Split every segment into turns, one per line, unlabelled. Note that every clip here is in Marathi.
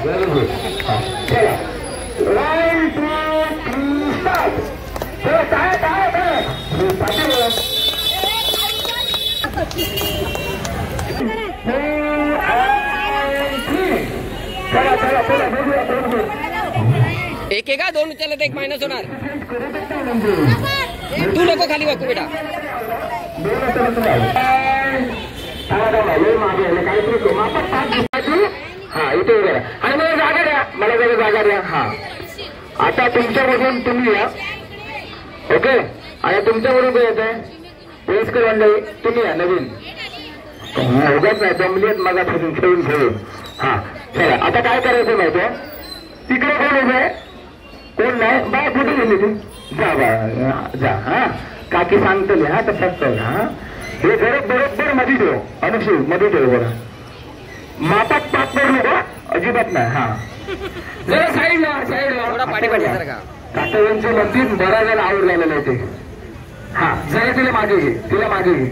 Very good. चला 1 2 3 स्टार्ट. काय काय
एक आहे का दोन उचलत एक मायनस होणार. तू नको खाली वाकू बेटा.
हा इथे वगैरे आणि मला जागा द्या. मला जरा जागा द्या. हा आता तुमच्यामधून तुम्ही या. ओके आणि तुमच्यावरून काय येत आहे वयस्कर मंडळी तुम्ही या नवीन उगाच नाही जमली आहेत मग खेळून खेळून. हा चला आता काय करायचं माहिती आहे तिकडे कोण उभं आहे कोण नाही बा कुठे गेली तू जा बा जा. हा काकी सांगतले हा तसंच कर. हा हे बरोबर मध्ये ठेव अनुशील मध्ये ठेव बघा. मापात पाप करू नका अजिबात नाही. हा जरा साईडला काकांचं मंदिर बरा जरा आवडलेलं आहे ते. हा जरा तिला मागे घे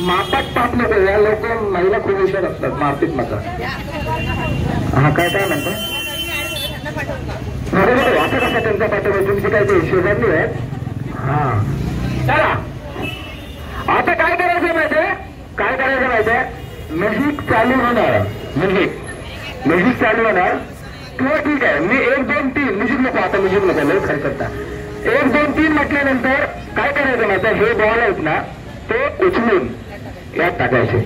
मापात पाप नको. या लोक महिला खूप हुशार असतात मारतीत माता. हा काय म्हणतो बरोबर आता कसा त्यांचा पाठवतो तुमची काय ते शेजारली आहेत. हा चला आता काय करायचं माहितीये म्युझिक चालू होणार. म्युझिक चालू होणार किंवा ठीक आहे मी 1 2 3 म्युझिक नको लय खर्च करता. 1 2 3 म्हटल्यानंतर काय करायचं माहिती हे बॉल आहेत ना ते उचलून यात टाकायचे.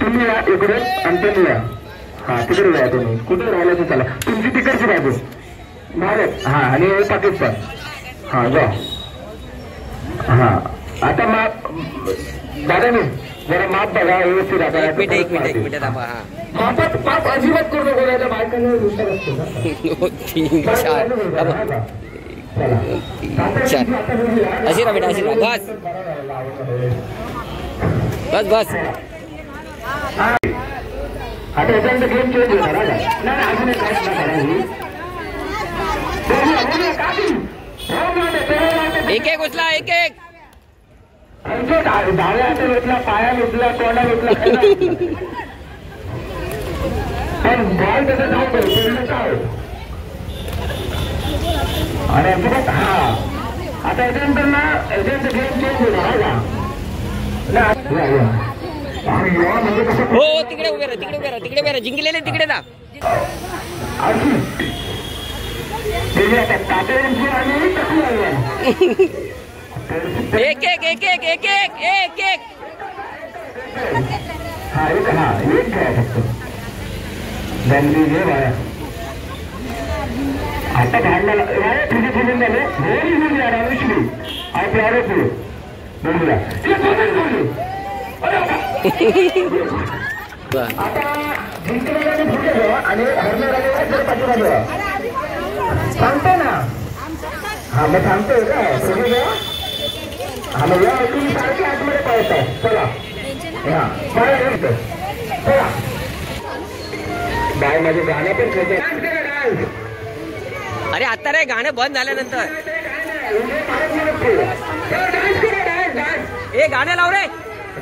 तुम्ही या इकडे आणि तुम्ही या. हा तिकडे या तुम्ही कुठे राहिला ते चला तुमची तिकडची बाजू भारत. हा आणि पाकिस्तान. हा जा. हा आता माप दादा मी जरा माप बघा व्यवस्थित
एक मिनिट
मापात पाप अजिबात करू नको. बायकांना हुशार असतो
3 4 अशी बेटा अशी बस बस बस.
आता याच्यानंतर गेम चेंज होणार नाही अजून एक
एक उचला एक
डाव्या हातात उचला पाया उचला तोंडा उचला पण बॉल त्याचा जाऊ काय आणि अजिबात. हा आता याच्यानंतर ना याच्यानंतर गेम चेंज होणार
हो. तिकडे उभे राहा जिंकलेले तिकडे जा. एक
आता भांडला तुझे बोलून झाले आपल्या बोलूया आता जिंकणाऱ्याने पुढे घ्या आणि हरणाऱ्याने पाठीमागे सांगतो ना. हा मग सांगतोय का पुढे घ्या. हा मग या तुम्ही सारखे आतमध्ये पाहताय. चला हा चला बाय माझे गाणं पण खेळते.
अरे आता रे गाणं बंद झाल्यानंतर हे गाणं लाव रे.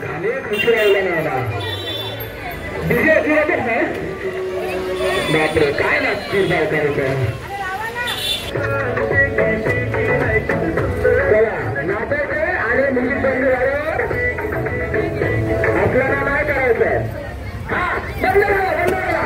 गाणे खुशी राहिला नाही बापरे काय लागतील काय करायचं. चला नाचायचं आणि म्युझिक बंद झाल्यावर आपल्याला काय करायचं. हा बंद झाला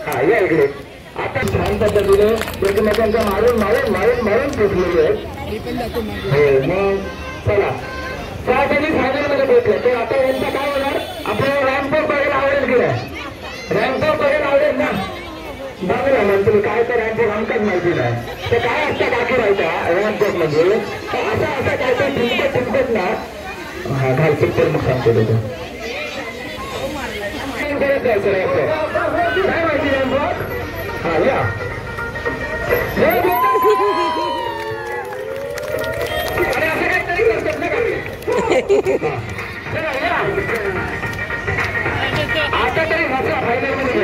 हा या इकडे आता छान पद्धतीने एकमेकांचा मारून पोचलेले आहेत. हो मग चला त्यासाठी फायनलमध्ये पोचले तर आता यांचा काय होणार आपल्याला रॅम्पवर बघायला आवडेल की नाही. रॅम्पवर बघायला आवडेल ना. बघा मग तुम्ही काय तर रॅम्पवर अंकच माहिती नाही तर काय असतं बाकी राहायचा रॅम्पवर म्हणजे असं काय तर ठिकत ना. हा घालतील तर मग सांगतो देतो काय माहिती रॅम्पवर. हा या अरे असं काहीतरी करतात ना काही. चला या. आता तरी बसा फायनल मध्ये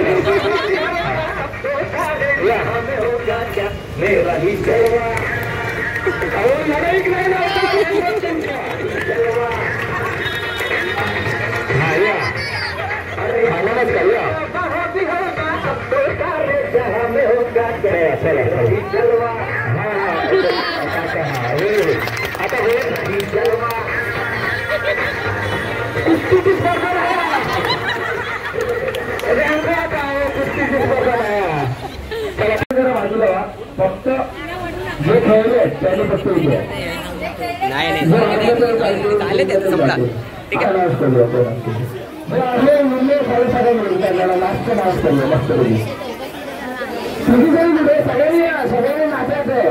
या. मेरा ही जलवा. अहो लढाई नाही ना. हा या. आलाच का या. चला आता कुस्तीची स्पर्धा नाही. जरा बाजूला फक्त जे खेळले त्याने फक्त उभे
नाही चालले त्याचं संपला. ठीक आहे
सगळ्यांनी नाचायचंय.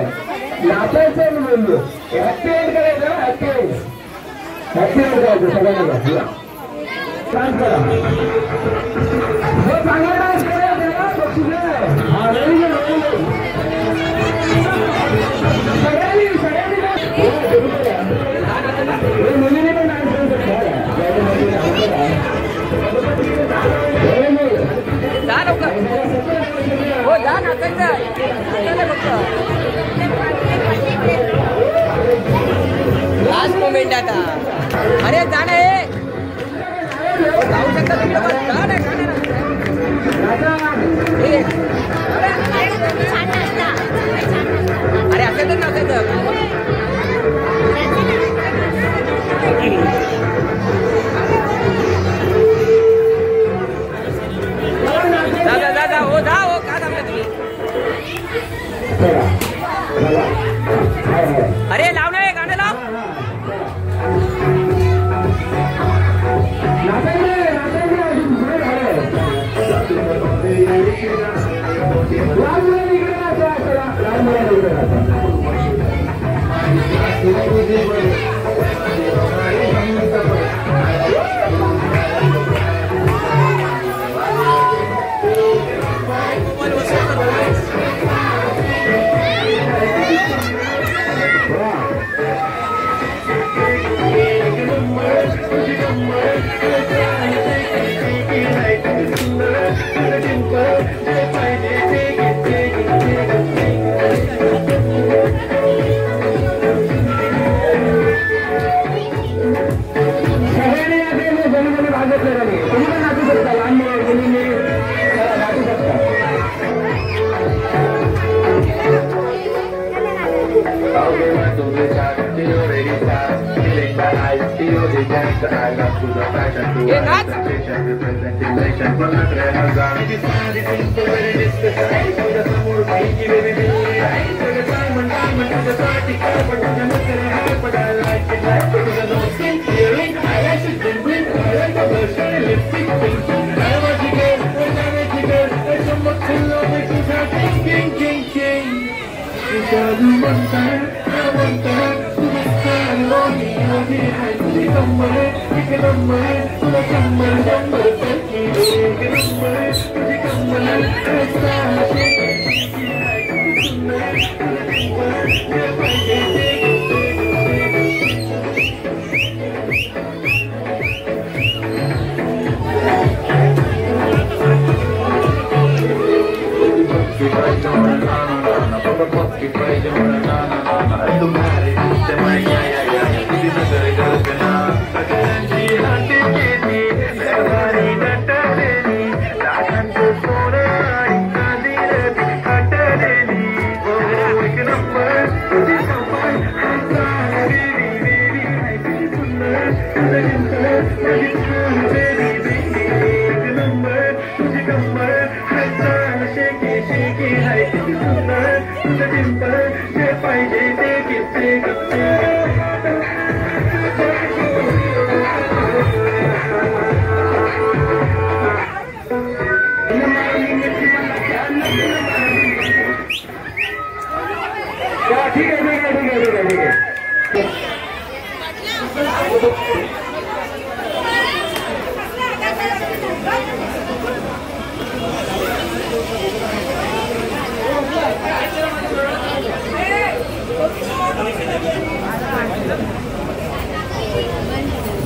नाचायचंय मी बोललो. हॅपी एंड करायचं. हॅपी एंड करायचं सगळ्यांनी. डान्स करा. चांगला डान्स करायचं ना बक्षीस. हा व्हेरी गुड व्हेरी गुड. सगळ्यांनी मुलीने पण डान्स करू शकता.
जा लवकर. हो जा नाचायचं. लास्ट मोमेंट आता. अरे जा ना हे. जाऊ शकता तिकडे बस. जा ना अरे असं तर नाचायचं. जा हो जा हो. का थांबले तुम्ही. अरे लाव ना हे गाणं लाव.
सोने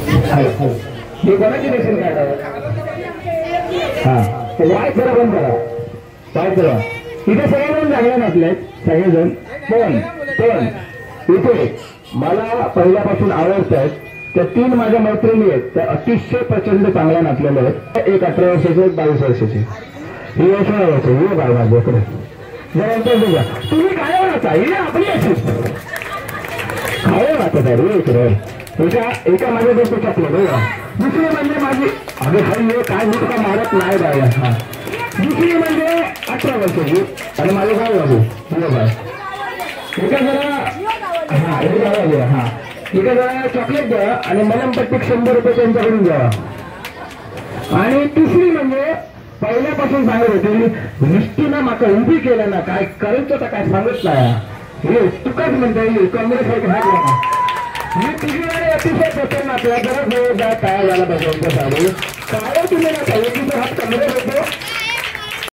हे कोणाची रेशन कार्ड आहे? हा वाय जरा बंद करा, वाय जरा. इथे सगळेजण जागरण आपले सगळेजण. पण इथे मला पहिल्यापासून आवडत आहेत त्या 3 माझ्या मैत्रिणी आहेत, त्या अतिशय प्रचंड चांगल्या नाचलेल्या आहेत. एक 18 वर्षाची, एक 22 वर्षाची. ही 18 वर्षाची. हे बाय माझ्याकडे जरा तुम्ही काय वाचा, ही आपली अशी काय वाचत आहे रे इकडे. एका माझ्या दोस्त चपलं बघा. दुसरी म्हणजे माझी अगं भाई काय मी तुला मारत नाही बाय. हा दुसरी म्हणजे 18 वर्षाची आणि माझं काय बाबू बाय. एका जरा हा एका जरा चॉकलेट द्या आणि मलमपट्टी 100 रुपये त्यांच्याकडून द्या. आणि तिसरी म्हणजे पहिल्यापासून सांगत होती निष्ठीनं माका उभी केलं ना, काय करायचं तर काय सांगत नाही. हे तुकाच म्हणता येईल काँग्रेस मी तिघीकडे अतिशय प्रसन्न आपल्या जरा जवळ जा काय झाला पाहिजे काय तुम्ही ना एकीचा हात कमरे